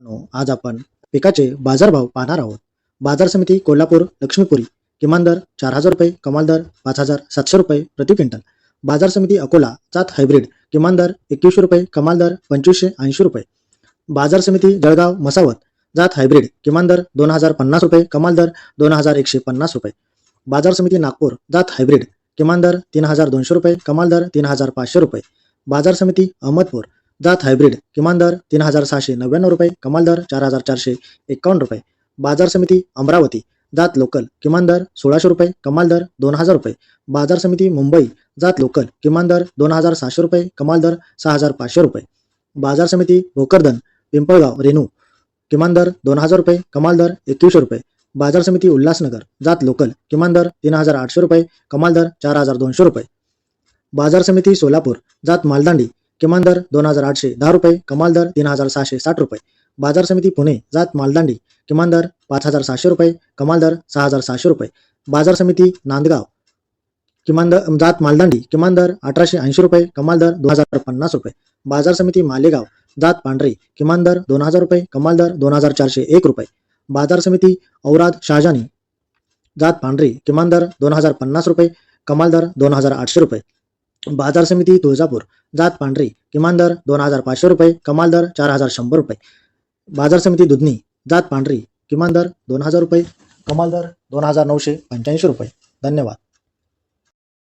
आज आपण पिकाचे बाजारभाव पाहणार आहोत. बाजार समिती कोल्हापूर लक्ष्मीपुरी किमान दर 4,000 रुपये, कमाल दर 5,700 रुपये प्रति क्विंटल. बाजार समिती अकोला जात हायब्रिड किमान दर 2100 रुपये, कमाल दर 2580 रुपये. बाजार समिती जळगाव मसावत जात हायब्रिड किमान दर 2,050 रुपये, कमाल दर 2,150 रुपये. बाजार समिती नागपूर जात हायब्रिड किमान दर 3,200 रुपये, कमाल दर 3,500 रुपये. बाजार समिती अहमदपूर जात हायब्रिड किमान दर 3,699 रुपये, कमाल दर 4,451 रुपये. बाजार समिती अमरावती जात लोकल किमान दर 1,600 रुपये, कमाल दर 2,000 रुपये. बाजार समिती मुंबई जात लोकल किमान दर 2,700 रुपये, कमाल दर 6,500 रुपये. बाजार समिती भोकरदन पिंपळगाव रेणू किमान दर 2,000 रुपये, कमाल दर 2100 रुपये. बाजार समिती उल्हासनगर जात लोकल किमान दर 3,800 रुपये, कमाल दर 4,200 रुपये. बाजार समिती सोलापूर जात मालदांडी किमान दर 2,810 रुपये, कमाल दर 3,660 रुपये. बाजार समिती पुणे जात मालदांडी किमान दर 5,700 रुपये, कमाल दर 6,700 रुपये. बाजार समिती नांदगाव किमान दर जात मालदांडी किमान दर 1,880 रुपये, कमाल दर 2,050 रुपये. बाजार समिती मालेगाव जात पांढरे किमान दर 2,000 रुपये, कमाल दर 2,401 रुपये. बाजार समिती औराद शहाजानी जात पांढरे किमान दर 2,050 रुपये, कमाल दर 2,800 रुपये. बाजार समिती तुळजापूर जात पांढरी किमान दर 2,500 रुपये, कमाल दर 4,100 रुपये. बाजार समिती दुधनी जात पांढरी किमान दर 2,000 रुपये, कमाल दर 2,985 रुपये. धन्यवाद.